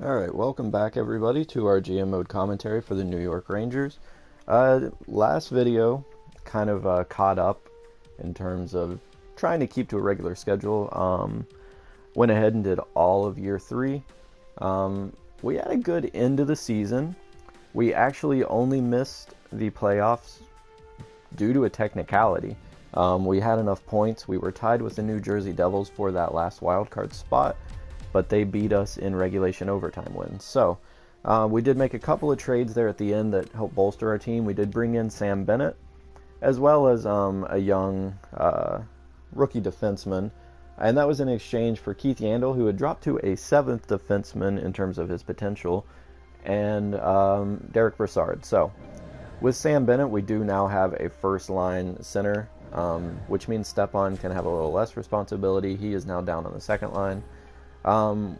Alright, welcome back everybody to our GM mode commentary for the New York Rangers. Last video kind of caught up in terms of trying to keep to a regular schedule. Went ahead and did all of year 3. We had a good end of the season. We actually only missed the playoffs due to a technicality. We had enough points. We were tied with the New Jersey Devils for that last wildcard spot, but they beat us in regulation overtime wins. So we did make a couple of trades there at the end that helped bolster our team. We did bring in Sam Bennett, as well as a young rookie defenseman, and that was in exchange for Keith Yandel, who had dropped to a 7th defenseman in terms of his potential, and Derek Brassard. So with Sam Bennett, we do now have a first-line center, which means Stepan can have a little less responsibility. He is now down on the second line.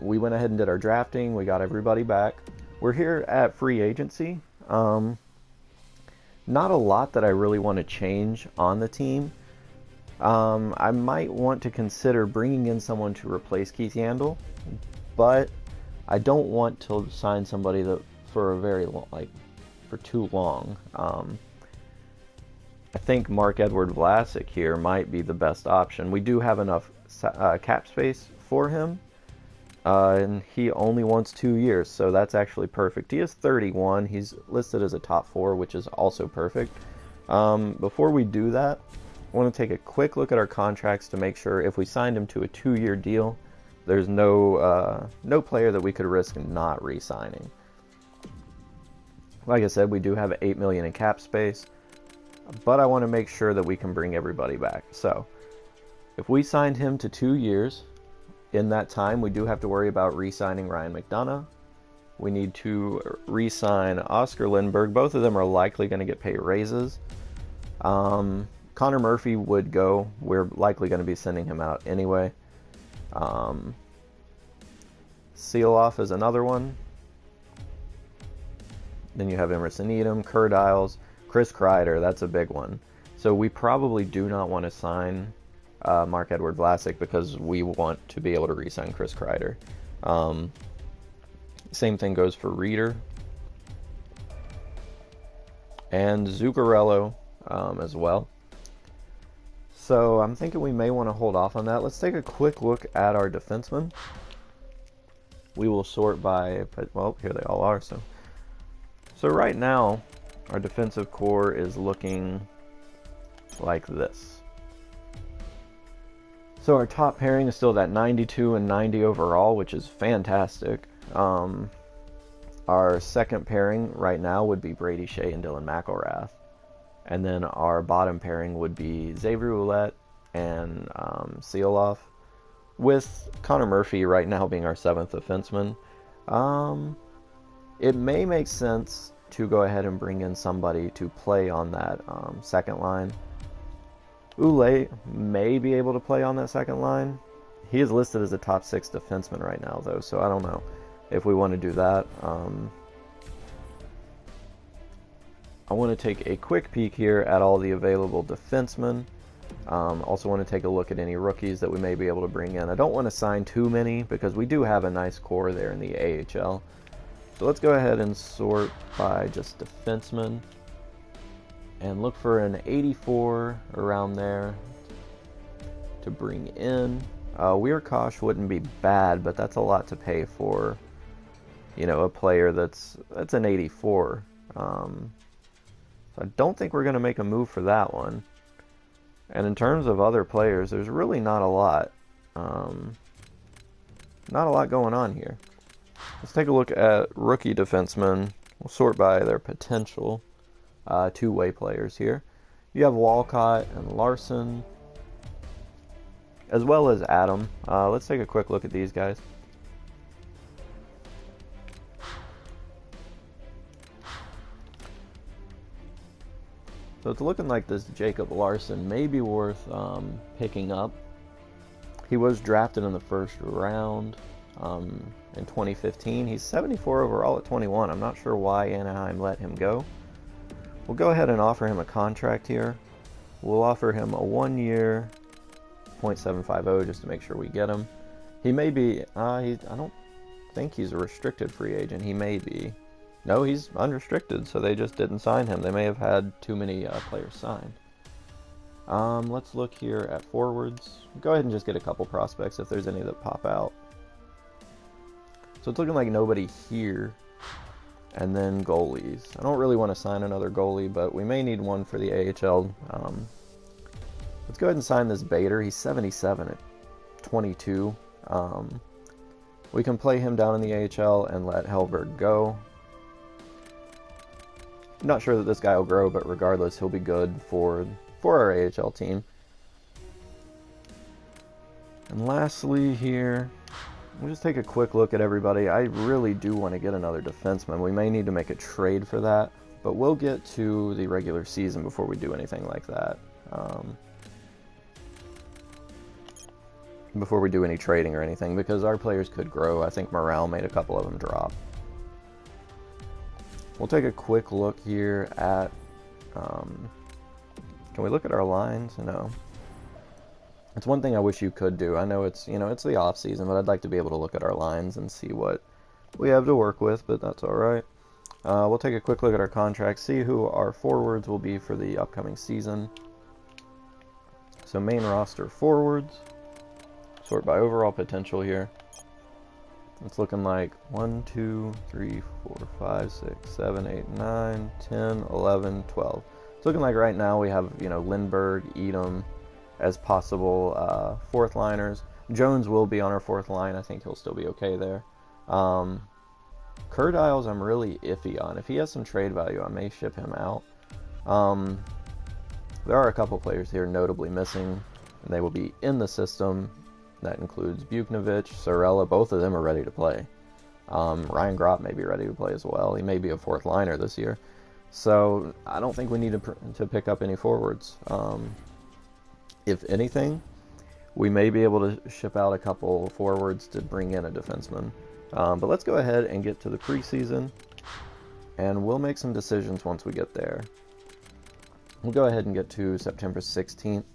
We went ahead and did our drafting. We got everybody back. We're here at free agency. Not a lot that I really want to change on the team. I might want to consider bringing in someone to replace Keith Yandel, but I don't want to sign somebody that for a very long, for too long. I think Marc-Edouard Vlasic here might be the best option. We do have enough cap space for him. And he only wants 2 years, so that's actually perfect. He is 31. He's listed as a top 4, which is also perfect. Before we do that, I want to take a quick look at our contracts to make sure if we signed him to a 2-year deal, there's no player that we could risk not re-signing. Like I said, we do have $8 million in cap space, but I want to make sure that we can bring everybody back. So if we signed him to 2 years, in that time, we do have to worry about re-signing Ryan McDonough. We need to re-sign Oscar Lindbergh. Both of them are likely going to get pay raises. Connor Murphy would go. We're likely going to be sending him out anyway. Seeloff is another one. Then you have Emerson Edom, Kurt Isles, Chris Kreider. That's a big one. So we probably do not want to sign Marc-Edouard Vlasic because we want to be able to re-sign Chris Kreider. Same thing goes for Reeder and Zuccarello as well. So I'm thinking we may want to hold off on that. Let's take a quick look at our defensemen. We will sort by, well, here they all are. So right now, our defensive core is looking like this. So our top pairing is still that 92 and 90 overall, which is fantastic. Our second pairing right now would be Brady Shea and Dylan McElrath. And then our bottom pairing would be Xavier Ouellet and Seeloff, with Connor Murphy right now being our 7th defenseman. It may make sense to go ahead and bring in somebody to play on that second line. Ouellet may be able to play on that second line. He is listed as a top 6 defenseman right now, though, so I don't know if we want to do that. I want to take a quick peek here at all the available defensemen. Also want to take a look at any rookies that we may be able to bring in. I don't want to sign too many because we do have a nice core there in the AHL. So let's go ahead and sort by just defensemen and look for an 84 around there to bring in. Weirkosh wouldn't be bad, but that's a lot to pay for, you know, a player that's an 84. So I don't think we're going to make a move for that one. And in terms of other players, there's really not a lot. Not a lot going on here. Let's take a look at rookie defensemen. We'll sort by their potential. Two-way players here. You have Walcott and Larson, as well as Adam. Let's take a quick look at these guys. So it's looking like this Jacob Larson may be worth picking up. He was drafted in the first round in 2015. He's 74 overall at 21. I'm not sure why Anaheim let him go. We'll go ahead and offer him a contract here. We'll offer him a 1-year, .750 just to make sure we get him. He may be, think he's a restricted free agent. He may be. No, he's unrestricted, so they just didn't sign him. They may have had too many players signed. Let's look here at forwards. Go ahead and just get a couple prospects if there's any that pop out. So it's looking like nobody here. And then goalies. I don't really want to sign another goalie, but we may need one for the AHL. Let's go ahead and sign this Bader. He's 77 at 22. We can play him down in the AHL and let Hellberg go. I'm not sure that this guy will grow, but regardless, he'll be good for our AHL team. And lastly here, we'll just take a quick look at everybody. I really do want to get another defenseman. We may need to make a trade for that, but we'll get to the regular season before we do anything like that. Before we do any trading or anything, because our players could grow. I think morale made a couple of them drop. We'll take a quick look here at... can we look at our lines? No. It's one thing I wish you could do. I know it's, it's the off season, but I'd like to be able to look at our lines and see what we have to work with, but that's all right. We'll take a quick look at our contracts, see who our forwards will be for the upcoming season. So main roster forwards. Sort by overall potential here. It's looking like 1, 2, 3, 4, 5, 6, 7, 8, 9, 10, 11, 12. It's looking like right now we have, Lindbergh, Edom as possible fourth liners. Jones will be on our fourth line. I think he'll still be okay there. Kurt Isles I'm really iffy on. If he has some trade value, I may ship him out. There are a couple players here notably missing, and they will be in the system. That includes Buknovich, Sorella. Both of them are ready to play. Ryan Gropp may be ready to play as well. He may be a fourth liner this year. So I don't think we need to pick up any forwards. If anything, we may be able to ship out a couple forwards to bring in a defenseman. But let's go ahead and get to the preseason, and we'll make some decisions once we get there. We'll go ahead and get to September 16th.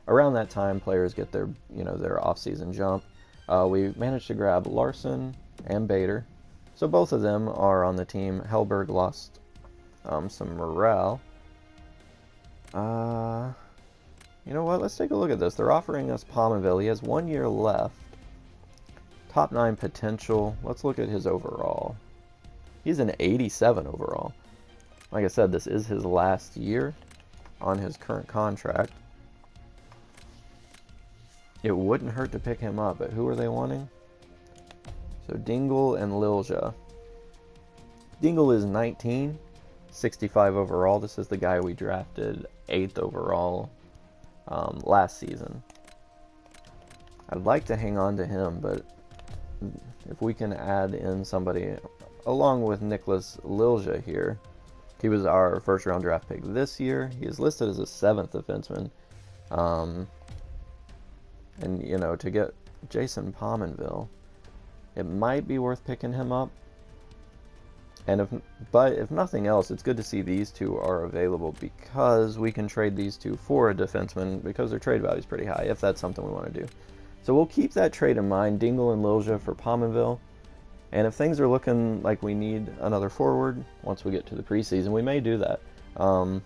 Around that time, players get their, their off-season jump. We managed to grab Larson and Bader, so both of them are on the team. Hellberg lost some morale. You know what? Let's take a look at this. They're offering us Pominville. He has 1 year left. Top 9 potential. Let's look at his overall. He's an 87 overall. Like I said, this is his last year on his current contract. It wouldn't hurt to pick him up, but who are they wanting? So Dingle and Lilja. Dingle is 19, 65 overall. This is the guy we drafted 8th overall last season. I'd like to hang on to him, but if we can add in somebody along with Nicholas Lilja here. He was our first round draft pick this year. He is listed as a 7th defenseman. And, to get Jason Pominville, it might be worth picking him up. And if nothing else, it's good to see these two are available, because we can trade these two for a defenseman because their trade value is pretty high, if that's something we want to do. So we'll keep that trade in mind, Dingle and Lilja for Pominville. And if things are looking like we need another forward once we get to the preseason, we may do that. And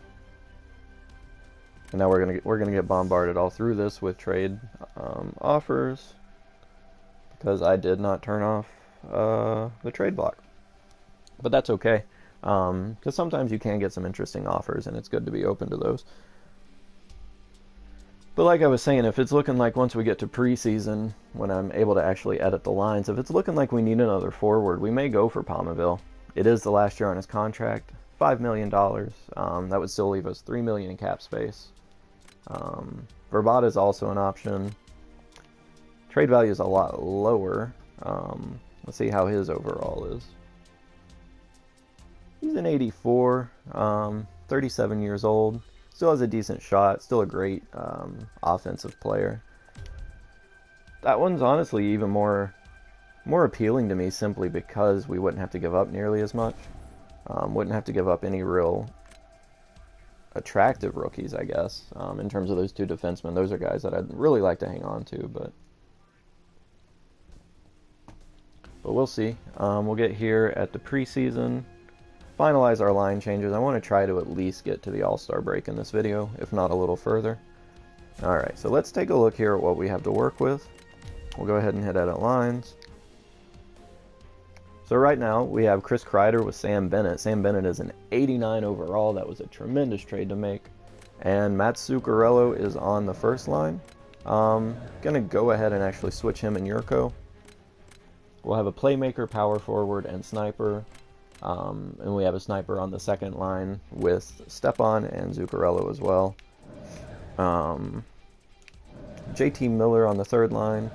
now we're gonna get bombarded all through this with trade offers, because I did not turn off the trade block. But that's okay, because sometimes you can get some interesting offers, and it's good to be open to those. But like I was saying, if it's looking like once we get to preseason, when I'm able to actually edit the lines, if it's looking like we need another forward, we may go for Pominville. It is the last year on his contract, $5 million. That would still leave us $3 million in cap space. Verbata is also an option. Trade value is a lot lower. Let's see how his overall is. He's an 84, 37 years old. Still has a decent shot. Still a great offensive player. That one's honestly even more appealing to me, simply because we wouldn't have to give up nearly as much. Wouldn't have to give up any real attractive rookies, I guess, in terms of those two defensemen. Those are guys that I'd really like to hang on to, but but we'll see. We'll get here at the preseason, finalize our line changes. I want to try to at least get to the All-Star break in this video, if not a little further. Alright, so let's take a look here at what we have to work with. We'll go ahead and hit edit lines. So right now we have Chris Kreider with Sam Bennett. Sam Bennett is an 89 overall. That was a tremendous trade to make. And Matt Zuccarello is on the first line. Gonna go ahead and actually switch him and Yurko. We'll have a playmaker, power forward, and sniper. And we have a sniper on the second line with Stepan and Zuccarello as well. JT Miller on the third line,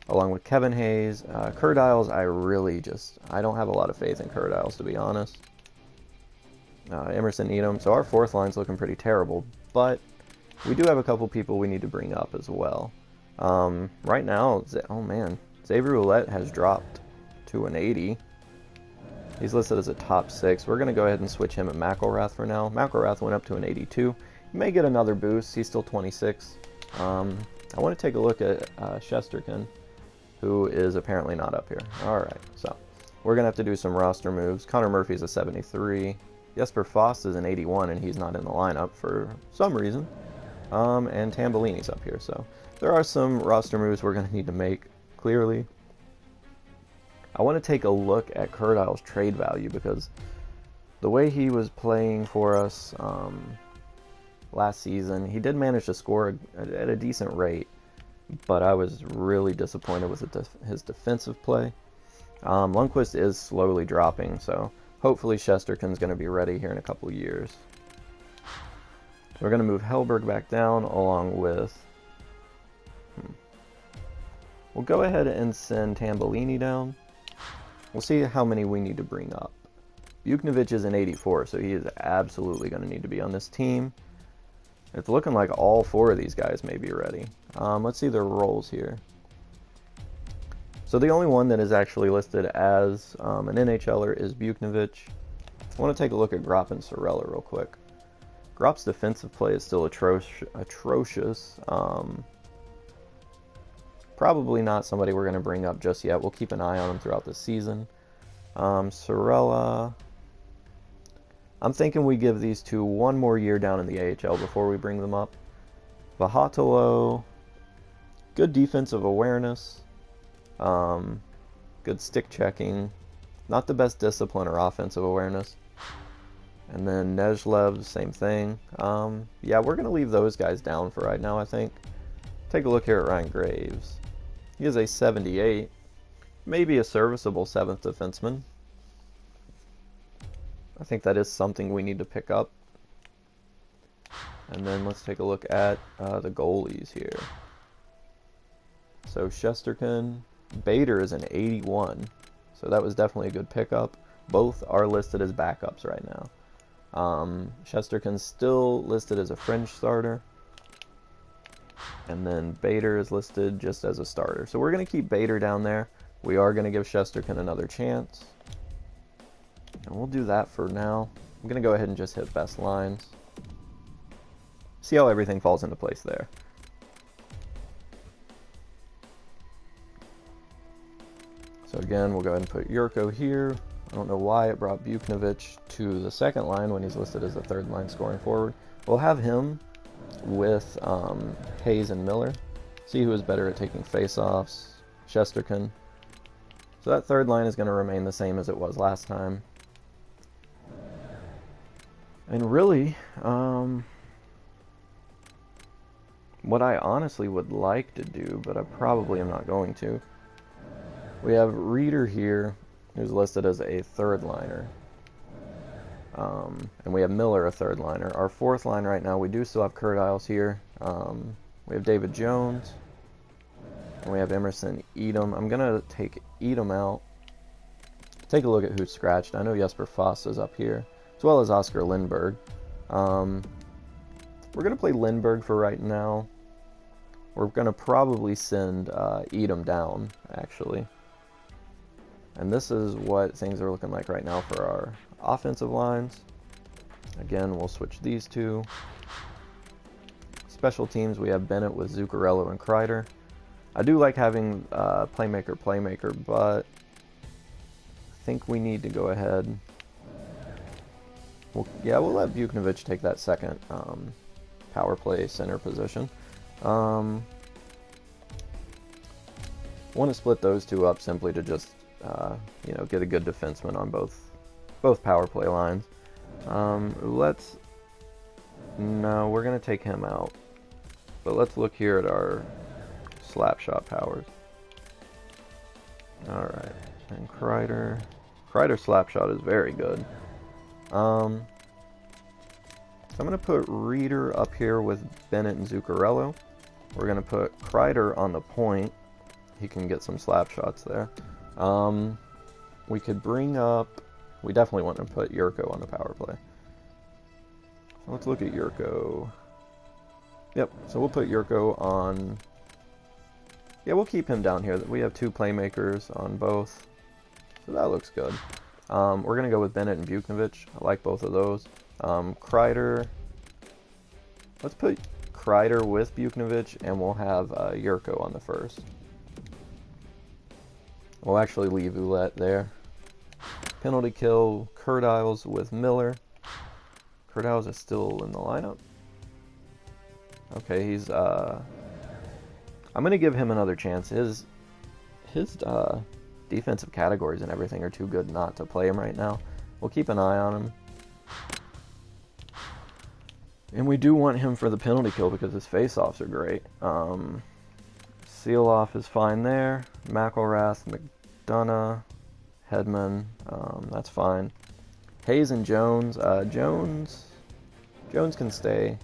along with Kevin Hayes. Kurdiles, I don't have a lot of faith in Kurdiles, to be honest. Emerson Edom. So our fourth line's looking pretty terrible, but we do have a couple people we need to bring up as well. Right now, oh man, Xavier Ouellet has dropped to an 80. He's listed as a top 6. We're going to go ahead and switch him at McElrath for now. McElrath went up to an 82. He may get another boost. He's still 26. I want to take a look at Shesterkin, who is apparently not up here. Alright, so we're going to have to do some roster moves. Connor Murphy's a 73. Jesper Foss is an 81, and he's not in the lineup for some reason. And Tambellini's up here, so there are some roster moves we're going to need to make, clearly. I want to take a look at Kurdile's trade value, because the way he was playing for us last season, he did manage to score at a decent rate, but I was really disappointed with his defensive play. Lundqvist is slowly dropping, so hopefully Shesterkin's going to be ready here in a couple years. So we're going to move Hellberg back down, along with... We'll go ahead and send Tambellini down. We'll see how many we need to bring up. Buknovich is an 84, so he is absolutely going to need to be on this team. It's looking like all 4 of these guys may be ready. Let's see their roles here. So the only one that is actually listed as an NHLer is Buknovich. I want to take a look at Gropp and Sorella real quick. Gropp's defensive play is still atrocious. Probably not somebody we're going to bring up just yet. We'll keep an eye on him throughout the season. Sorella, I'm thinking we give these two one more year down in the AHL before we bring them up. Vahatalo, good defensive awareness, good stick checking, not the best discipline or offensive awareness. And then Nezhlev, same thing. Yeah, we're going to leave those guys down for right now, I think. Take a look here at Ryan Graves. He is a 78, maybe a serviceable 7th defenseman. I think that is something we need to pick up. And then let's take a look at the goalies here. So Shesterkin, Bader is an 81, so that was definitely a good pickup. Both are listed as backups right now. Shesterkin's still listed as a fringe starter. And then Bader is listed just as a starter. So we're going to keep Bader down there. We are going to give Shesterkin another chance. And we'll do that for now. I'm going to go ahead and just hit best lines. See how everything falls into place there. So again, we'll go ahead and put Yurko here. I don't know why it brought Buknovich to the second line when he's listed as the third line scoring forward. We'll have him with Hayes and Miller. See who is better at taking face-offs. Shesterkin. So that third line is going to remain the same as it was last time. And really, what I honestly would like to do, but I probably am not going to, we have Reeder here, who's listed as a third liner. And we have Miller, a third liner. Our fourth line right now, we do still have Kurdiles here. We have David Jones. And we have Emerson Edom. I'm going to take Edom out. Take a look at who's scratched. I know Jesper Foss is up here, as well as Oscar Lindberg. We're going to play Lindberg for right now. We're going to probably send Edom down, actually. And this is what things are looking like right now for our offensive lines. Again, we'll switch these two. Special teams, we have Bennett with Zuccarello and Kreider. I do like having playmaker, but think we need to go ahead. We'll let Buchnevich take that second power play center position. Want to split those two up simply to just get a good defenseman on both power play lines. No, we're gonna take him out, but let's look here at our slap shot powers. All right, and Kreider slap shot is very good. So I'm gonna put Reeder up here with Bennett and Zuccarello. We're gonna put Kreider on the point. He can get some slap shots there. We could bring up. We definitely want to put Yurko on the power play. So let's look at Yurko. Yep. So we'll put Yurko on. Yeah, we'll keep him down here. We have two playmakers on both, so that looks good. We're gonna go with Bennett and Buchnevich. I like both of those. Kreider. Let's put Kreider with Buchnevich, and we'll have Yurko on the first. We'll actually leave Ouellette there. Penalty kill, Curdiles with Miller. Curdiles is still in the lineup. Okay, he's I'm gonna give him another chance. His defensive categories and everything are too good not to play him right now. We'll keep an eye on him. And we do want him for the penalty kill because his face-offs are great. Seal-off is fine there. McElrath, McDonough, Hedman, that's fine. Hayes and Jones. Jones can stay.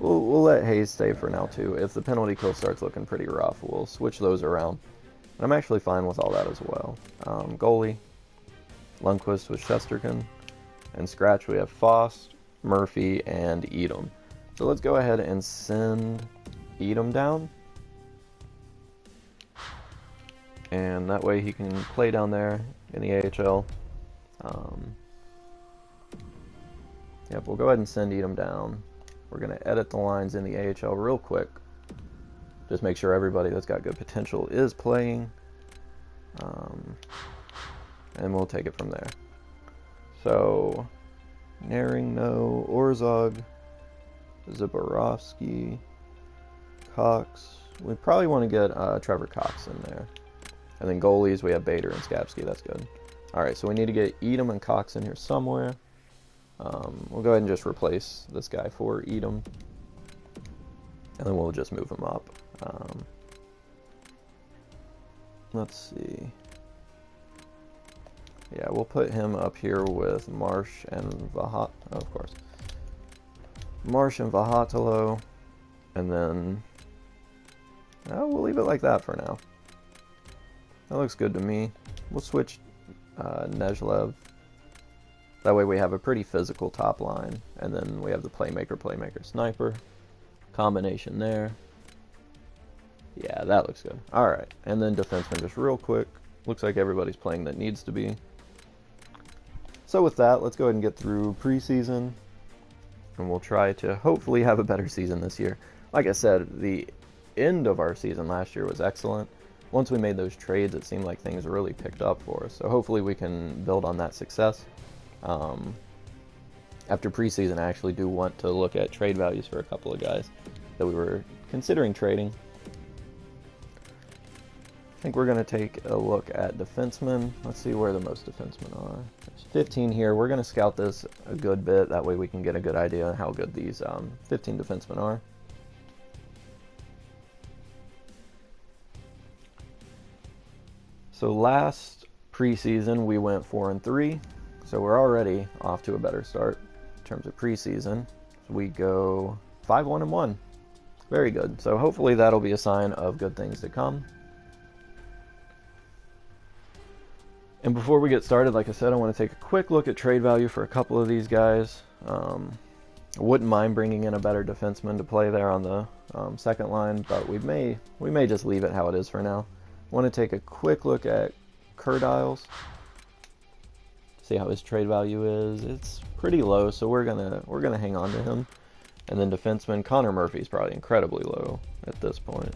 We'll let Hayes stay for now too. If the penalty kill starts looking pretty rough, we'll switch those around. And I'm actually fine with all that as well. Goalie, Lundqvist with Shesterkin. And scratch, we have Faust, Murphy, and Edom. So let's go ahead and send Edom down. And that way he can play down there in the AHL. Yep, we'll go ahead and send Edom down. We're going to edit the lines in the AHL real quick. Just make sure everybody that's got good potential is playing. And we'll take it from there. So, Naring, no. Orzog, Zaborowski, Cox. We probably want to get Trevor Cox in there. And then goalies, we have Bader and Skapski. That's good. All right, so we need to get Edom and Cox in here somewhere. We'll go ahead and just replace this guy for Edom. And then we'll just move him up. Let's see. Yeah, we'll put him up here with Marsh and Vahat. Oh, of course. Marsh and Vahatalo. And then... we'll leave it like that for now. That looks good to me. We'll switch Nezhlev. That way we have a pretty physical top line. And then we have the playmaker, sniper. Combination there. Yeah, that looks good. Alright, and then defenseman just real quick. Looks like everybody's playing that needs to be. So with that, let's go ahead and get through preseason. And we'll try to hopefully have a better season this year. Like I said, the end of our season last year was excellent. Once we made those trades, it seemed like things really picked up for us. So hopefully we can build on that success. After preseason, I actually do want to look at trade values for a couple of guys that we were considering trading. I think we're going to take a look at defensemen. Let's see where the most defensemen are. There's 15 here. We're going to scout this a good bit. That way we can get a good idea on how good these 15 defensemen are. So last preseason we went 4-3. So we're already off to a better start in terms of preseason. So we go 5-1-1. Very good. So hopefully that'll be a sign of good things to come. And before we get started, like I said, I want to take a quick look at trade value for a couple of these guys. I wouldn't mind bringing in a better defenseman to play there on the second line, but we may just leave it how it is for now. I want to take a quick look at Curdiles. See how his trade value is. It's pretty low, so we're gonna hang on to him. And then defenseman Connor Murphy is probably incredibly low at this point.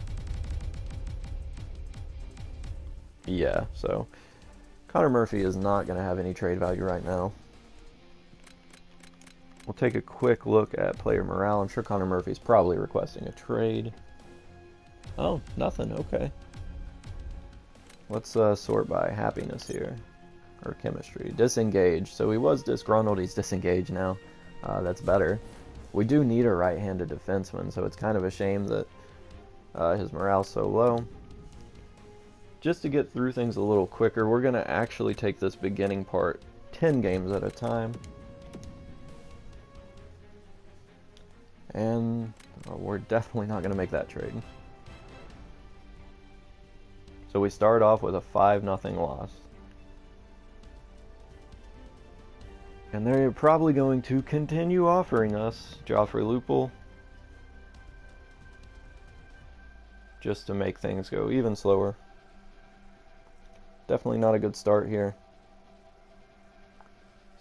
Yeah, so Connor Murphy is not going to have any trade value right now. We'll take a quick look at player morale. I'm sure Connor Murphy's probably requesting a trade. Oh, nothing. Okay. Let's sort by happiness here. Or chemistry. Disengaged. So he was disgruntled. He's disengaged now. That's better. We do need a right-handed defenseman, so it's kind of a shame that his morale's so low. Just to get through things a little quicker, we're going to actually take this beginning part 10 games at a time. And we're definitely not going to make that trade. So we start off with a 5-0 loss. And they're probably going to continue offering us Joffrey Lupul just to make things go even slower. Definitely not a good start here.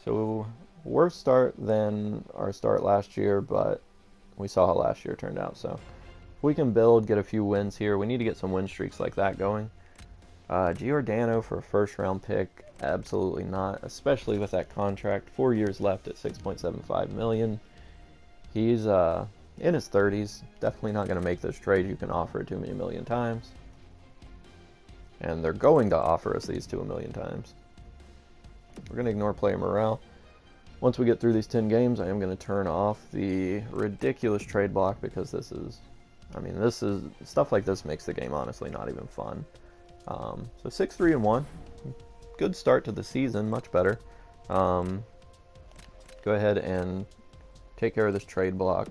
So worse start than our start last year, but we saw how last year turned out. So if we can build, get a few wins here. We need to get some win streaks like that going. Giordano for a first-round pick, absolutely not, especially with that contract. 4 years left at $6.75 million. He's in his 30s. Definitely not going to make this trade. You can offer it to me a million times. And they're going to offer us these two a million times. We're going to ignore player morale. Once we get through these 10 games, I am going to turn off the ridiculous trade block because this is stuff like this makes the game honestly not even fun. So 6-3-1, good start to the season, much better. Go ahead and take care of this trade block,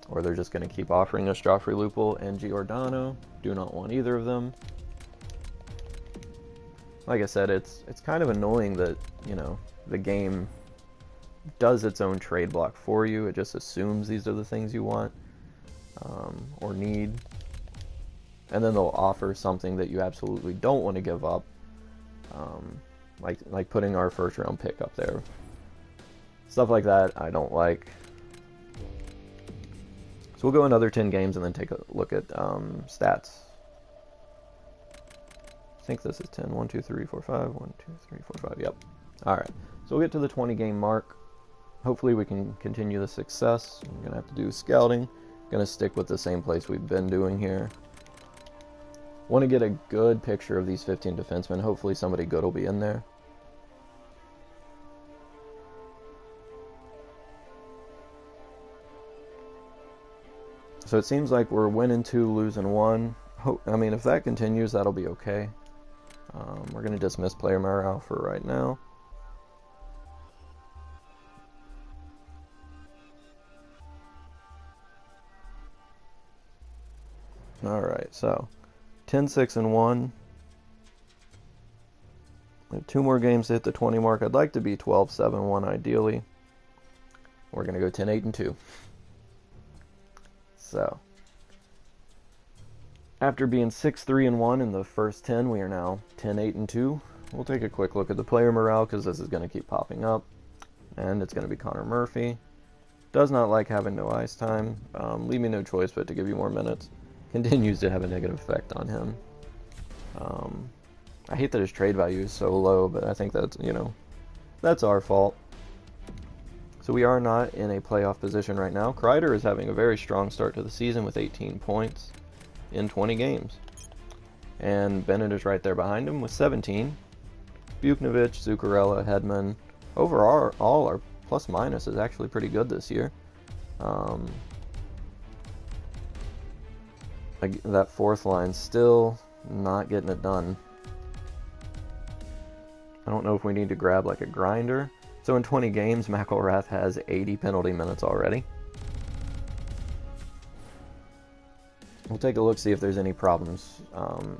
or they're just going to keep offering us Joffrey Lupul and Giordano. Do not want either of them. Like I said, it's kind of annoying that, you know, the game does its own trade block for you. It just assumes these are the things you want or need. And then they'll offer something that you absolutely don't want to give up, like putting our first round pick up there. Stuff like that I don't like. So we'll go another 10 games and then take a look at stats. I think this is 10. 1, 2, 3, 4, 5. 1, 2, 3, 4, 5. Yep. All right. So we'll get to the 20 game mark. Hopefully we can continue the success. I'm going to have to do scouting. Going to stick with the same place we've been doing here. Want to get a good picture of these 15 defensemen. Hopefully somebody good will be in there. So it seems like we're winning 2, losing 1. I mean, if that continues, that'll be okay. We're going to dismiss player morale for right now. Alright, so 10-6-1. We have 2 more games to hit the 20 mark. I'd like to be 12-7-1 ideally. We're going to go 10-8-2. So, after being 6-3-1 in the first 10, we are now 10-8-2. We'll take a quick look at the player morale because this is going to keep popping up. And it's going to be Connor Murphy. Does not like having no ice time. Leave me no choice but to give you more minutes. Continues to have a negative effect on him. I hate that his trade value is so low, but I think that's, you know, that's our fault. So we are not in a playoff position right now. Kreider is having a very strong start to the season with 18 points in 20 games. And Bennett is right there behind him with 17. Buchnovich, Zuccarello, Hedman. Overall, all our plus minus is actually pretty good this year. That fourth line still not getting it done. I don't know if we need to grab like a grinder. So in 20 games, McElrath has 80 penalty minutes already. We'll take a look, see if there's any problems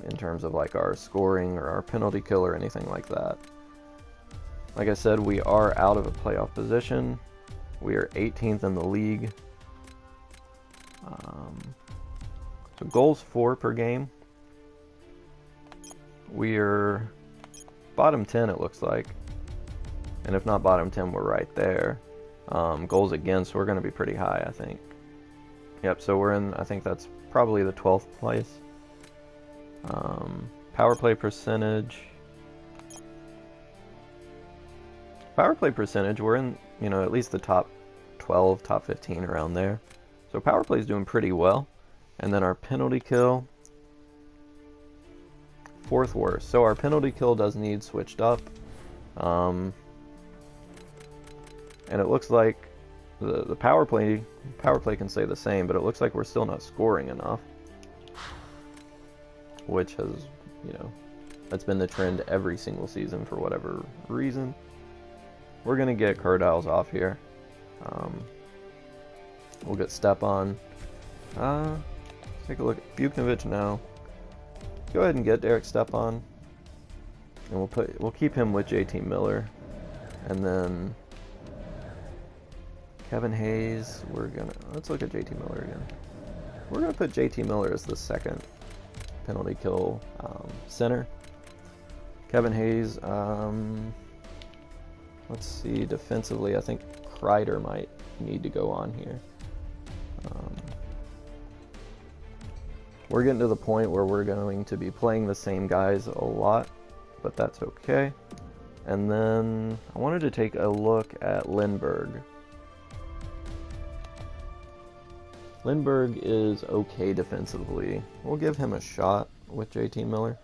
in terms of like our scoring or our penalty kill or anything like that. Like I said, we are out of a playoff position. We are 18th in the league. So goals for per game. We're bottom 10, it looks like. And if not bottom 10, we're right there. Goals against, we're going to be pretty high, I think. Yep, so we're in, I think that's probably the 12th place. Power play percentage. Power play percentage, we're in, at least the top 12, top 15 around there. So power play is doing pretty well. And then our penalty kill, 4th worst. So our penalty kill does need switched up. And it looks like the power play can stay the same, but it looks like we're still not scoring enough. Which has, that's been the trend every single season for whatever reason. We're going to get Kurdiles off here. We'll get Stepan. Take a look at Buchnovic now. Go ahead and get Derek Stepan. And we'll keep him with JT Miller. And then Kevin Hayes, let's look at JT Miller again. We're going to put JT Miller as the second penalty kill center. Kevin Hayes, let's see, defensively, I think Kreider might need to go on here. We're getting to the point where we're going to be playing the same guys a lot, but that's okay. And then I wanted to take a look at Lindbergh. Lindbergh is okay defensively. We'll give him a shot with JT Miller.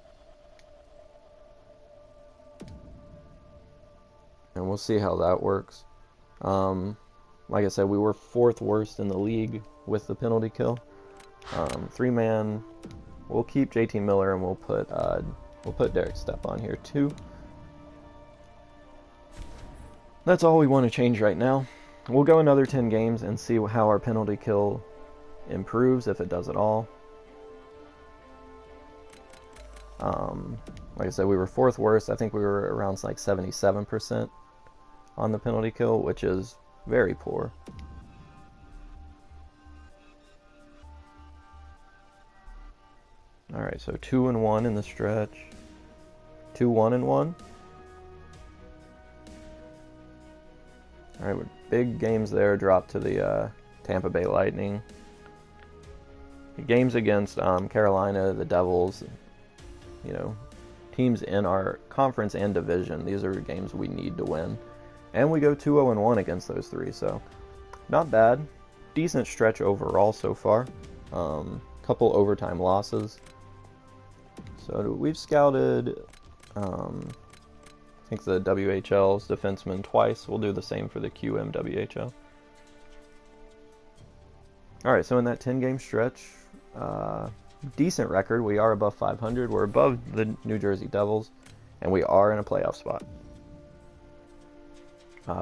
And we'll see how that works. Like I said, we were 4th worst in the league with the penalty kill. 3-man. We'll keep JT Miller and we'll put Derek Stepan here too. That's all we want to change right now. We'll go another 10 games and see how our penalty kill improves, if it does at all. Like I said, we were 4th worst. I think we were around like 77% on the penalty kill, which is very poor. Alright, so 2-1 in the stretch. 2-1-1. Alright, big games there. Drop to the Tampa Bay Lightning. Games against Carolina, the Devils, teams in our conference and division. These are games we need to win. And we go 2-0-1 against those 3, so not bad. Decent stretch overall so far. Couple overtime losses. So we've scouted, I think the WHL's defenseman twice. We'll do the same for the QMWHL. Alright, so in that 10-game stretch, decent record. We are above 500. We're above the New Jersey Devils, and we are in a playoff spot.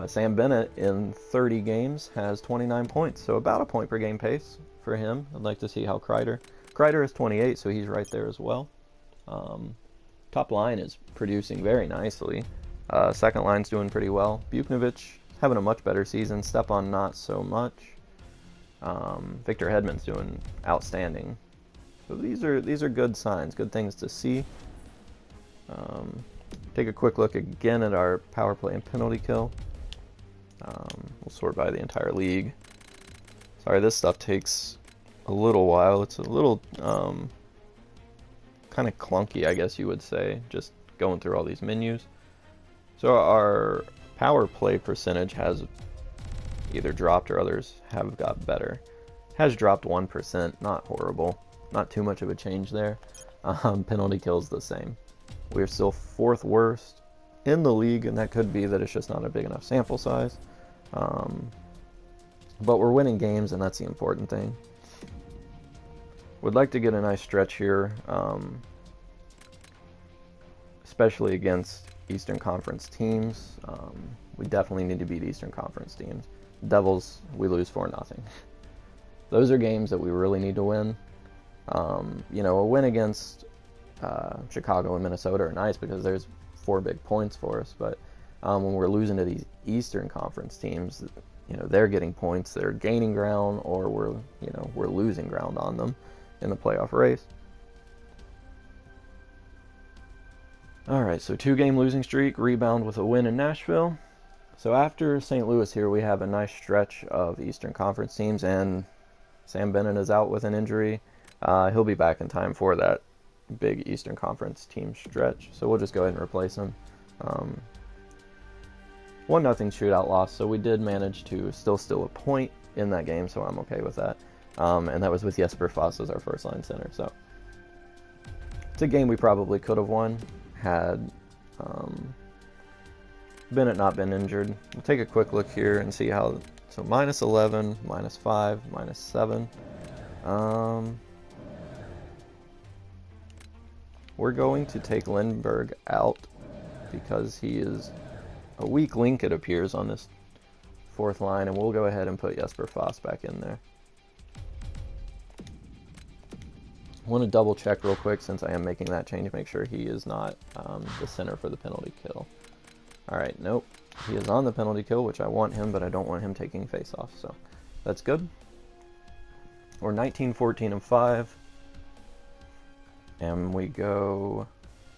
Sam Bennett in 30 games has 29 points, so about a point per game pace for him. I'd like to see how Kreider is 28, so he's right there as well. Top line is producing very nicely. Second line's doing pretty well. Buchnovic having a much better season. Stepan not so much. Victor Hedman's doing outstanding. So these are good signs, good things to see. Take a quick look again at our power play and penalty kill. We'll sort by the entire league. Sorry, this stuff takes a little while. It's a little kind of clunky, I guess you would say, just going through all these menus. So our power play percentage has either dropped or others have got better. Has dropped 1%, not horrible. Not too much of a change there. Penalty kill's the same. We're still 4th worst in the league, and that could be that it's just not a big enough sample size. But we're winning games, and that's the important thing. Would like to get a nice stretch here, especially against Eastern Conference teams. We definitely need to beat Eastern Conference teams. Devils, we lose 4-0. Those are games that we really need to win. A win against Chicago and Minnesota are nice because there's 4 big points for us. But when we're losing to these Eastern Conference teams, they're getting points, they're gaining ground, or we're losing ground on them in the playoff race. Alright, so 2-game losing streak, rebound with a win in Nashville. So after St. Louis here, we have a nice stretch of Eastern Conference teams, and Sam Bennett is out with an injury. He'll be back in time for that big Eastern Conference team stretch, so we'll just go ahead and replace him. 1-0 shootout loss, so we did manage to still a point in that game, so I'm okay with that. And that was with Jesper Foss as our first line center, so it's a game we probably could have won had Bennett not been injured. We'll take a quick look here and see how. So -11, -5, -7. We're going to take Lindbergh out because he is a weak link, it appears, on this fourth line, and we'll go ahead and put Jesper Foss back in there. I want to double check real quick, since I am making that change, make sure he is not the center for the penalty kill. Alright, nope. He is on the penalty kill, which I want him, but I don't want him taking face-off, so that's good. We're 19, 14, and 5. And we go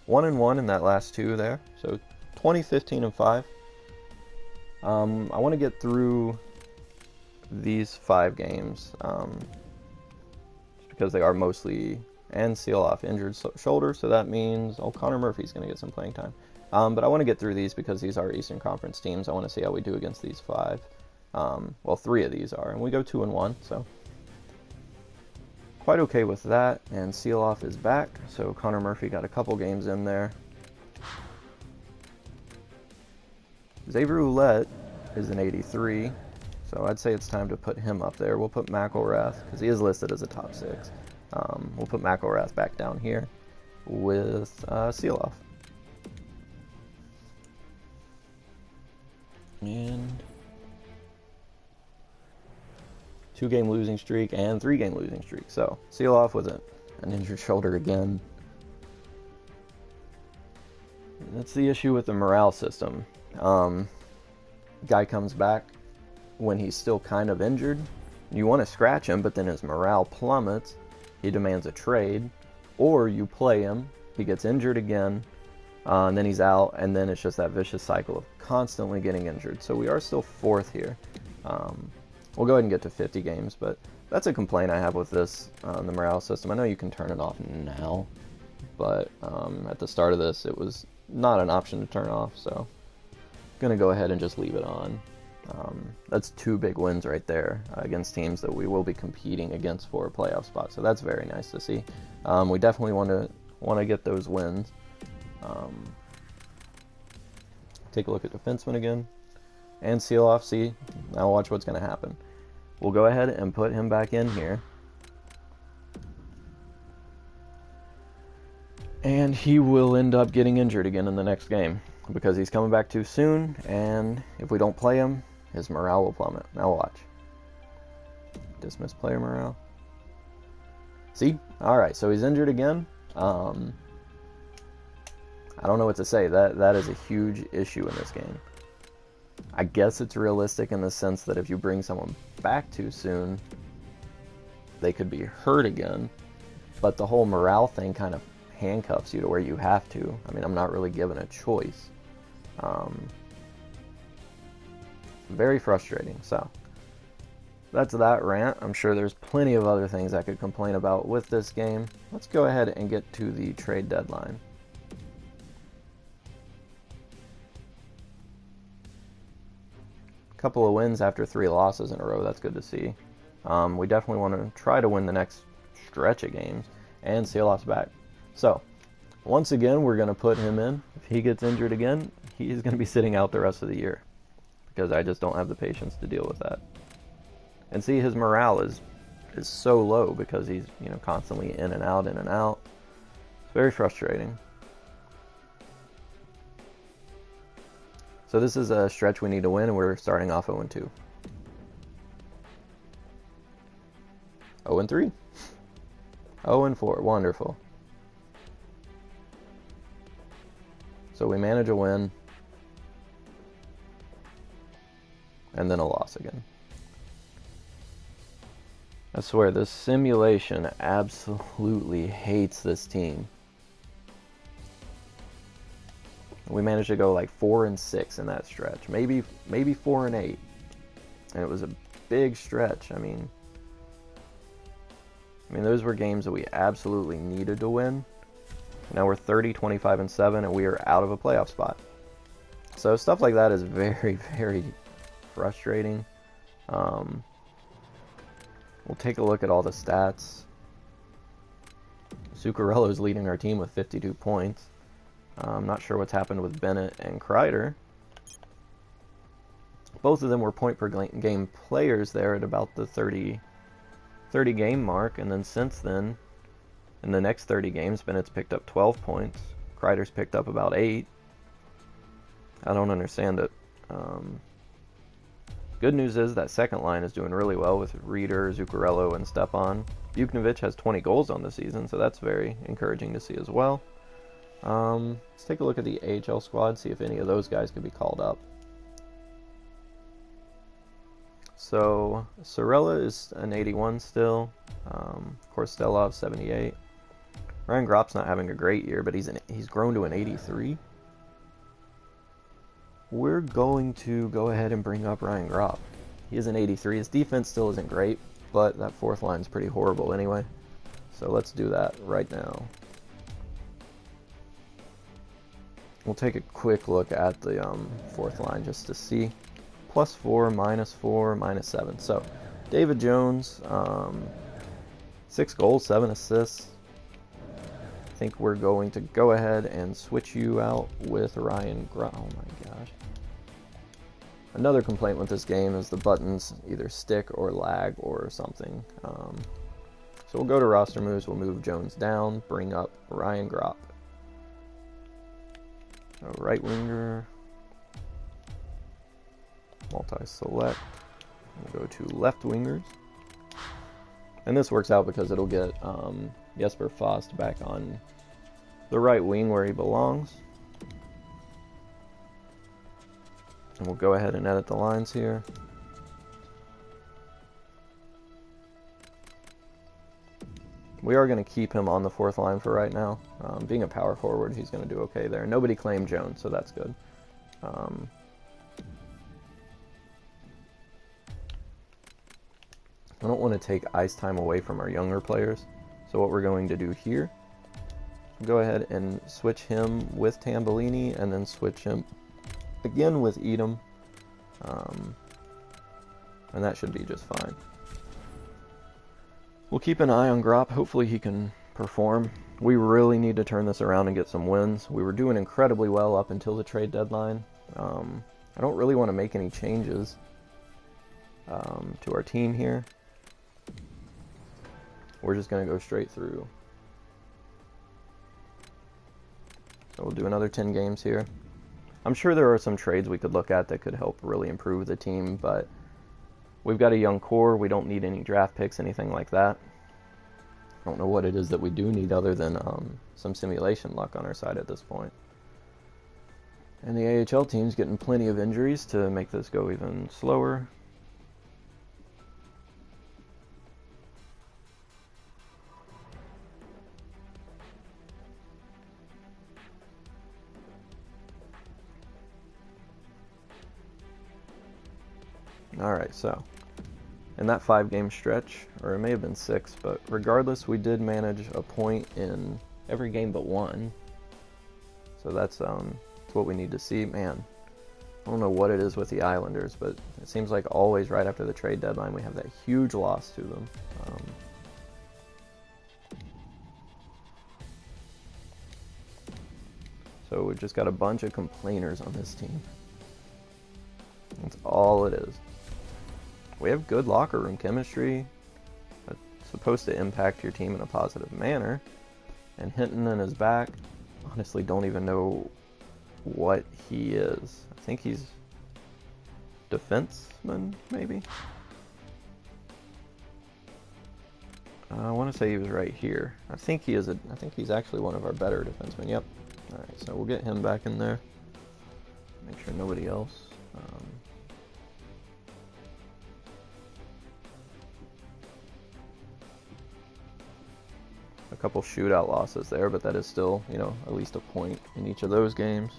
1-1 in that last two there. So 20, 15, and 5. I want to get through these 5 games, just because they are mostly, and seal off injured shoulder, so that means Connor Murphy's going to get some playing time. But I want to get through these because these are Eastern Conference teams. I want to see how we do against these 5. Well, 3 of these are, and we go 2-1, so quite okay with that. And Seeloff is back, so Connor Murphy got a couple games in there. Xavier Ouellette is an 83, so I'd say it's time to put him up there. We'll put McElrath, because he is listed as a top 6. We'll put McElrath back down here with Seeloff. And 2-game losing streak and 3-game losing streak. So Seeloff with an injured shoulder again. That's the issue with the morale system. Guy comes back when he's still kind of injured. You want to scratch him, but then his morale plummets. He demands a trade, or you play him. He gets injured again, and then he's out, and then it's just that vicious cycle of constantly getting injured. So we are still 4th here. We'll go ahead and get to 50 games, but that's a complaint I have with this, the morale system. I know you can turn it off now, but at the start of this, it was not an option to turn off, so I'm going to go ahead and just leave it on. That's 2 big wins right there against teams that we will be competing against for a playoff spot, so that's very nice to see. We definitely want to get those wins. Take a look at defenseman again, and Seeloff. See, now watch what's going to happen. We'll go ahead and put him back in here, and he will end up getting injured again in the next game because he's coming back too soon, and if we don't play him, his morale will plummet. Now watch. Dismiss player morale. See? Alright, so he's injured again. I don't know what to say. That is a huge issue in this game. I guess it's realistic in the sense that if you bring someone back too soon, they could be hurt again. But the whole morale thing kind of handcuffs you to where you have to. I mean, I'm not really given a choice. Very frustrating. So that's that rant. I'm sure there's plenty of other things I could complain about with this game. Let's go ahead and get to the trade deadline. Couple of wins after 3 losses in a row. That's good to see. We definitely want to try to win the next stretch of games, and Seeloff's back. So once again, we're going to put him in. If he gets injured again, he's going to be sitting out the rest of the year because I just don't have the patience to deal with that. And see, his morale is so low because he's, you know, constantly in and out, in and out. It's very frustrating. So this is a stretch we need to win, and we're starting off 0-2. 0-3. 0-4. Wonderful. So we manage a win, and then a loss again. I swear, this simulation absolutely hates this team. We managed to go like 4-6 in that stretch, maybe 4-8, and it was a big stretch. I mean, those were games that we absolutely needed to win. Now we're 30, 25, and 7, and we are out of a playoff spot. So stuff like that is very, very frustrating. We'll take a look at all the stats. Zuccarello's leading our team with 52 points. I'm not sure what's happened with Bennett and Kreider. Both of them were point per game players there at about the 30 game mark, and then since then, in the next 30 games, Bennett's picked up 12 points. Kreider's picked up about 8. I don't understand it. Good news is that second line is doing really well with Reeder, Zuccarello, and Stepan. Buknovic has 20 goals on the season, so that's very encouraging to see as well. Let's take a look at the AHL squad, see if any of those guys could be called up. So, Sorella is an 81 still. Of course, Stelov's 78. Ryan Gropp's not having a great year, but he's grown to an 83. We're going to go ahead and bring up Ryan Gropp. He is an 83. His defense still isn't great, but that fourth line's pretty horrible anyway. So let's do that right now. We'll take a quick look at the fourth line just to see. +4, -4, -7. So, David Jones, 6 goals, 7 assists. I think we're going to go ahead and switch you out with Ryan Gropp. Oh my gosh. Another complaint with this game is the buttons either stick or lag or something. So we'll go to roster moves, we'll move Jones down, bring up Ryan Gropp. A right winger. Multi-select. We'll go to left wingers. And this works out because it'll get Jesper Fast back on the right wing where he belongs. And we'll go ahead and edit the lines here. We are going to keep him on the fourth line for right now. Being a power forward, he's going to do okay there. Nobody claimed Jones, so that's good. I don't want to take ice time away from our younger players. So what we're going to do here, go ahead and switch him with Tambellini and then switch him again with Edom. And that should be just fine. We'll keep an eye on Gropp. Hopefully he can perform. We really need to turn this around and get some wins. We were doing incredibly well up until the trade deadline. I don't really want to make any changes to our team here. We're just going to go straight through. So we'll do another 10 games here. I'm sure there are some trades we could look at that could help really improve the team, but we've got a young core. We don't need any draft picks, anything like that. I don't know what it is that we do need other than some simulation luck on our side at this point. And the AHL team's getting plenty of injuries to make this go even slower. Alright, so in that 5-game stretch, or it may have been 6, but regardless, we did manage a point in every game but one. So that's what we need to see. Man, I don't know what it is with the Islanders, but it seems like always right after the trade deadline we have that huge loss to them. So we've just got a bunch of complainers on this team. That's all it is. We have good locker room chemistry. That's supposed to impact your team in a positive manner. And Hinton and his back, honestly don't even know what he is. I think he's defenseman, maybe? I want to say he was right here. I think he's actually one of our better defensemen. Yep. Alright, so we'll get him back in there. Make sure nobody else. A couple shootout losses there, but that is still, at least a point in each of those games.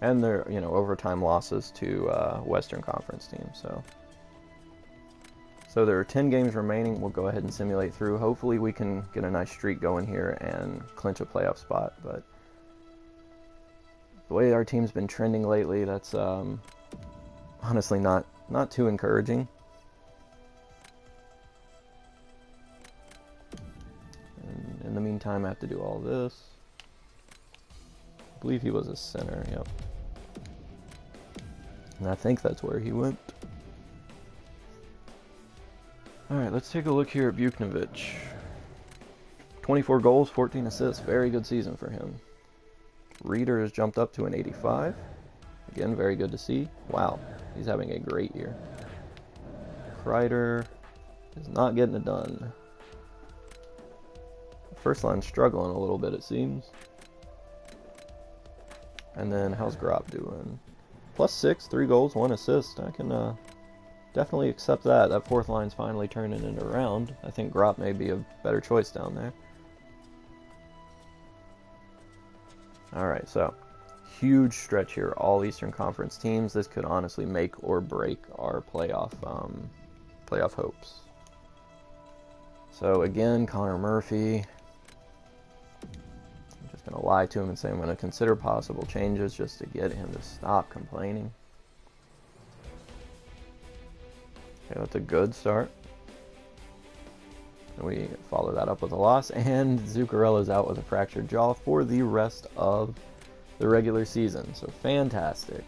And they're, overtime losses to Western Conference teams. So there are 10 games remaining. We'll go ahead and simulate through. Hopefully we can get a nice streak going here and clinch a playoff spot. But the way our team's been trending lately, that's honestly not too encouraging. And in the meantime, I have to do all this. I believe he was a center, yep. And I think that's where he went. Alright, let's take a look here at Buchnevich. 24 goals, 14 assists. Very good season for him. Reeder has jumped up to an 85. Again, very good to see. Wow, he's having a great year. Kreider is not getting it done. First line struggling a little bit, it seems. And then how's Gropp doing? +6, 3 goals, 1 assist. I can definitely accept that. That fourth line's finally turning it around. I think Gropp may be a better choice down there. Alright, so huge stretch here. All Eastern Conference teams. This could honestly make or break our playoff hopes. So again, Connor Murphy. I'm just going to lie to him and say I'm going to consider possible changes just to get him to stop complaining. Okay, that's a good start. And we follow that up with a loss, and Zuccarella's out with a fractured jaw for the rest of the regular season. So fantastic.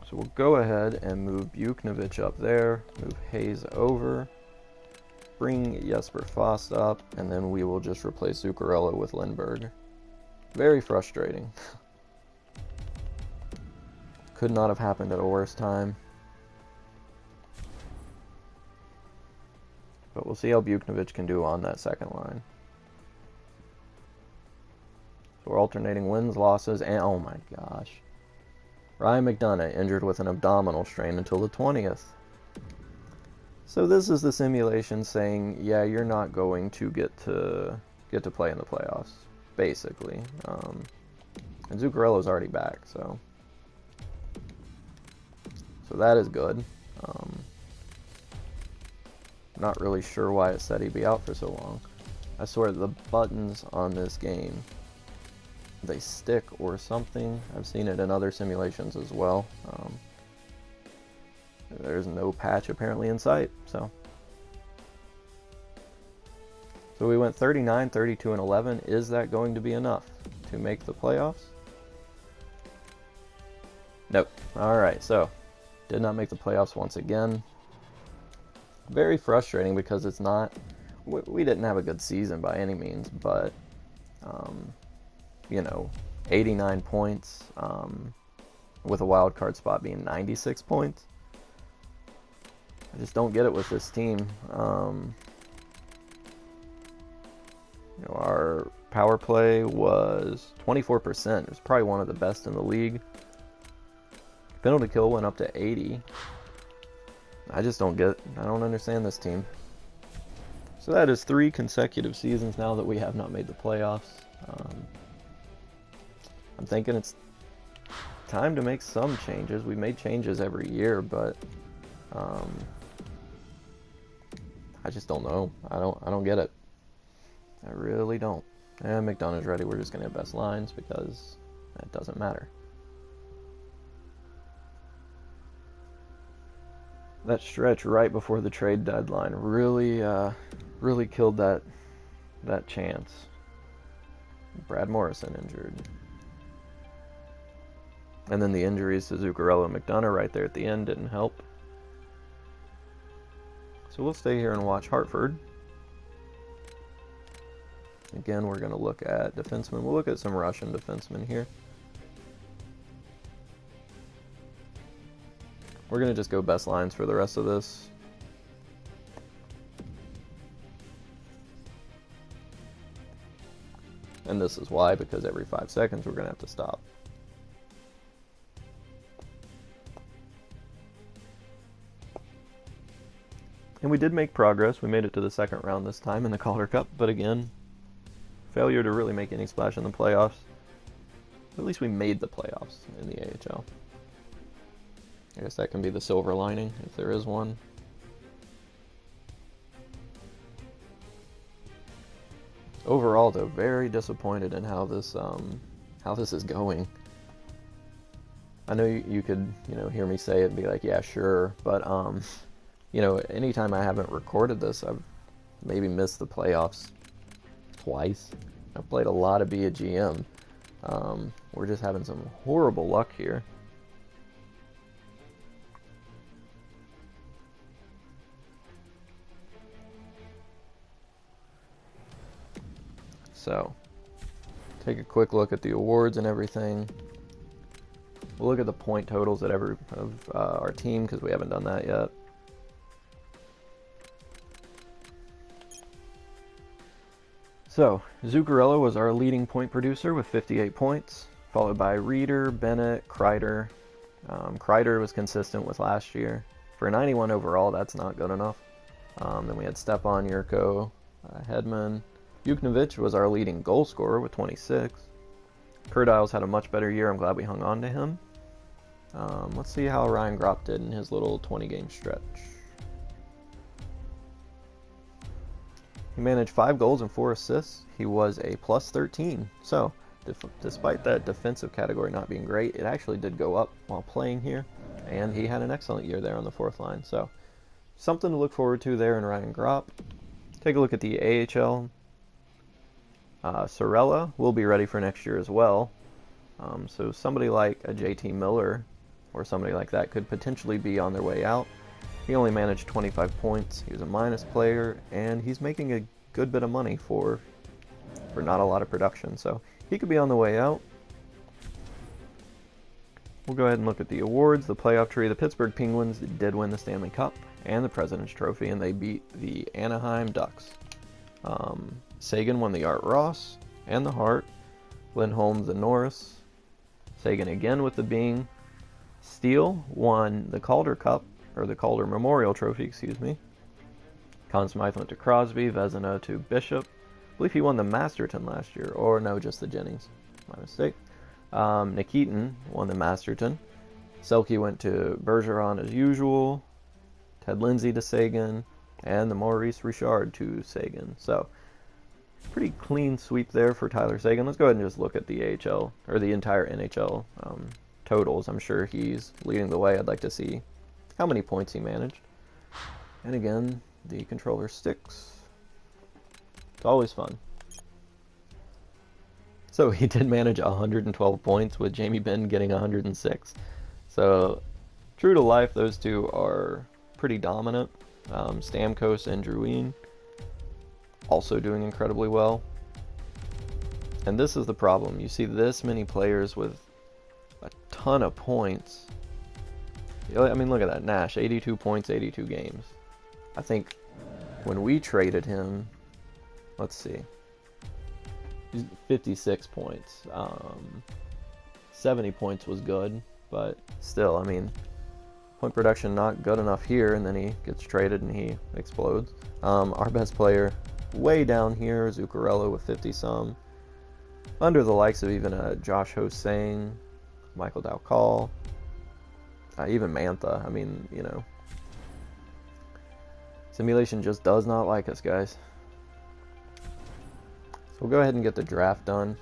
So we'll go ahead and move Buchnevich up there, move Hayes over, bring Jesper Fast up, and then we will just replace Zuccarella with Lindberg. Very frustrating. Could not have happened at a worse time. But we'll see how Buchnevich can do on that second line. So we're alternating wins, losses, and oh my gosh. Ryan McDonough injured with an abdominal strain until the 20th. So this is the simulation saying, yeah, you're not going to get to play in the playoffs, basically. And Zuccarella's already back, so that is good. Not really sure why it said he'd be out for so long. I swear the buttons on this game, they stick or something. I've seen it in other simulations as well. There's no patch apparently in sight, so we went 39, 32, and 11. Is that going to be enough to make the playoffs? Nope. Alright, so did not make the playoffs once again. Very frustrating because it's not... We didn't have a good season by any means, but, you know, 89 points, with a wild card spot being 96 points. I just don't get it with this team. You know, our power play was 24%. It was probably one of the best in the league. Penalty kill went up to 80. I just don't I don't understand this team. So that is 3 consecutive seasons now that we have not made the playoffs. I'm thinking it's time to make some changes. We made changes every year, but I just don't know. I don't get it. I really don't. And McDonough's ready. We're just gonna have best lines because it doesn't matter. That stretch right before the trade deadline really killed that chance. Brad Morrison injured. And then the injuries to Zuccarello and McDonough right there at the end didn't help. So we'll stay here and watch Hartford. Again, we're going to look at defensemen. We'll look at some Russian defensemen here. We're going to just go best lines for the rest of this. And this is why, because every 5 seconds we're going to have to stop. And we did make progress. We made it to the second round this time in the Calder Cup, but again, failure to really make any splash in the playoffs. At least we made the playoffs in the AHL. I guess that can be the silver lining, if there is one. Overall, though, very disappointed in how this is going. I know you could, hear me say it and be like, yeah, sure, but anytime I haven't recorded this, I've maybe missed the playoffs twice. I've played a lot of be a GM. We're just having some horrible luck here. So, take a quick look at the awards and everything. We'll look at the point totals at every of our team because we haven't done that yet. So, Zuccarello was our leading point producer with 58 points, followed by Reeder, Bennett, Kreider. Kreider was consistent with last year. For 91 overall, that's not good enough. Then we had Stepan, Yurko, Hedman. Yuknovich was our leading goal scorer with 26. Kurt Isles had a much better year. I'm glad we hung on to him. Let's see how Ryan Gropp did in his little 20-game stretch. He managed 5 goals and 4 assists. He was a plus 13. So, despite that defensive category not being great, it actually did go up while playing here. And he had an excellent year there on the 4th line. So, something to look forward to there in Ryan Gropp. Take a look at the AHL. Sorella will be ready for next year as well. So somebody like a JT Miller or somebody like that could potentially be on their way out. He only managed 25 points. He was a minus player, and he's making a good bit of money for not a lot of production. So he could be on the way out. We'll go ahead and look at the awards. The playoff tree. The Pittsburgh Penguins did win the Stanley Cup and the President's Trophy, and they beat the Anaheim Ducks. Sagan won the Art Ross and the Hart. Lindholm the Norris. Sagan again with the Bing. Steele won the Calder Cup, or the Calder Memorial Trophy, excuse me. Conn Smythe went to Crosby. Vezina to Bishop. I believe he won the Masterton last year, or no, just the Jennings. My mistake. Nikitin won the Masterton. Selke went to Bergeron as usual. Ted Lindsay to Sagan. And the Maurice Richard to Sagan. So, pretty clean sweep there for Tyler Sagan. Let's go ahead and just look at the AHL, or the entire NHL totals. I'm sure he's leading the way. I'd like to see how many points he managed. And again, the controller sticks. It's always fun. So he did manage 112 points with Jamie Benn getting 106. So true to life, those two are pretty dominant. Stamkos and Drouin also doing incredibly well. And this is the problem. You see this many players with a ton of points. I mean, look at that. Nash, 82 points, 82 games. I think when we traded him, let's see, 56 points. 70 points was good, but still, I mean, point production not good enough here, and then he gets traded and he explodes. Our best player way down here, Zuccarello with 50-some. Under the likes of even Josh Hosang, Michael Dowcall, even Mantha. I mean, simulation just does not like us, guys. So we'll go ahead and get the draft done.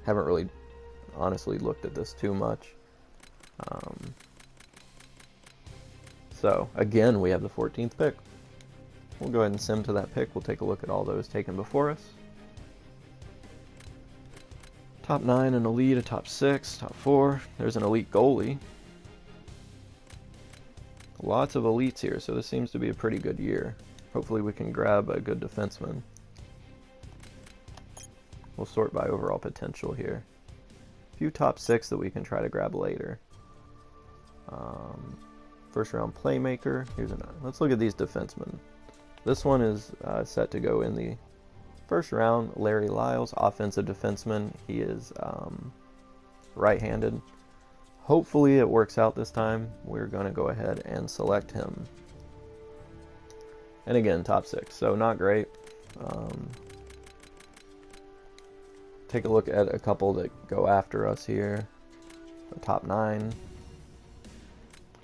Haven't really, honestly, looked at this too much. So, again, we have the 14th pick. We'll go ahead and sim to that pick. We'll take a look at all those taken before us. Top 9, an elite, a top 6, top 4. There's an elite goalie. Lots of elites here, so this seems to be a pretty good year. Hopefully we can grab a good defenseman. We'll sort by overall potential here. A few top 6 that we can try to grab later. First round playmaker. Let's look at these defensemen. This one is set to go in the first round. Larry Lyles, offensive defenseman. He is right-handed. Hopefully it works out this time. We're going to go ahead and select him. And again, top 6, so not great. Take a look at a couple that go after us here. So top 9,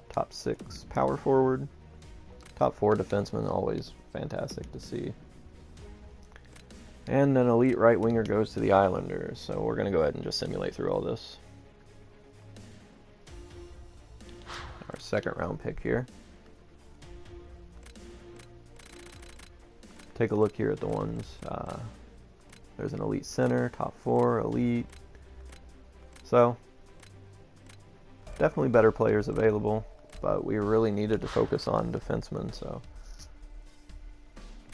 top 6 power forward, top 4 defenseman, always fantastic to see. And an elite right winger goes to the Islanders, so we're going to go ahead and just simulate through all this. Our second round pick here. Take a look here at the ones. There's an elite center, top 4, elite. So, definitely better players available, but we really needed to focus on defensemen, so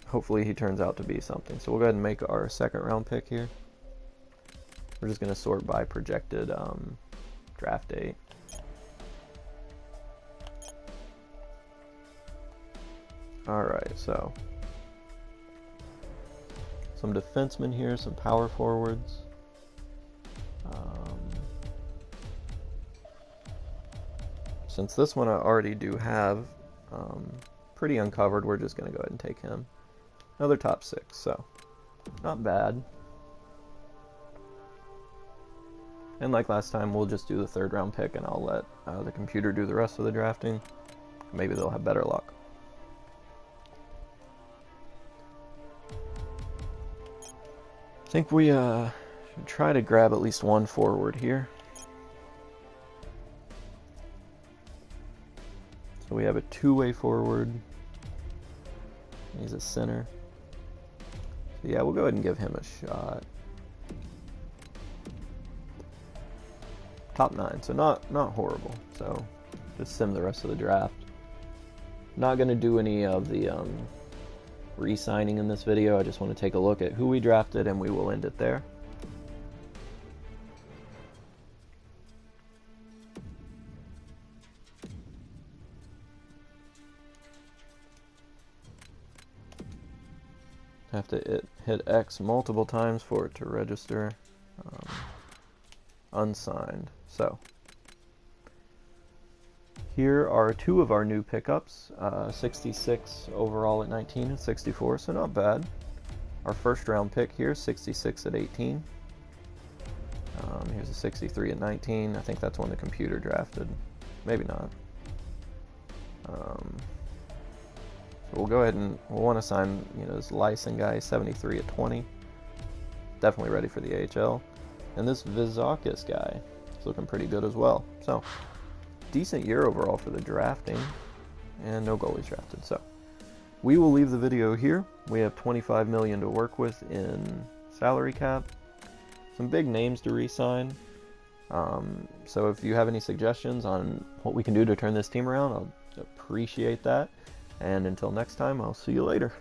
hopefully he turns out to be something. So we'll go ahead and make our second round pick here. We're just going to sort by projected draft date. Alright, so some defensemen here, some power forwards. Since this one I already do have pretty uncovered, we're just going to go ahead and take him. Another top 6, so not bad. And like last time, we'll just do the third round pick and I'll let the computer do the rest of the drafting. Maybe they'll have better luck. I think we should try to grab at least one forward here. So we have a two-way forward. He's a center. So yeah, we'll go ahead and give him a shot. Top 9, so not horrible. So just sim the rest of the draft. Not going to do any of the re-signing in this video. I just want to take a look at who we drafted and we will end it there. Have to hit X multiple times for it to register. Unsigned. So here are 2 of our new pickups, 66 overall at 19 and 64, so not bad. Our first round pick here, 66 at 18. Here's a 63 at 19. I think that's one the computer drafted. Maybe not. So we'll go ahead and we'll want to sign, this Lyson guy, 73 at 20. Definitely ready for the AHL. And this Vizakis guy is looking pretty good as well. So, decent year overall for the drafting. And no goalies drafted. So, we will leave the video here. We have $25 million to work with in salary cap. Some big names to re-sign. So if you have any suggestions on what we can do to turn this team around, I'll appreciate that. And until next time, I'll see you later.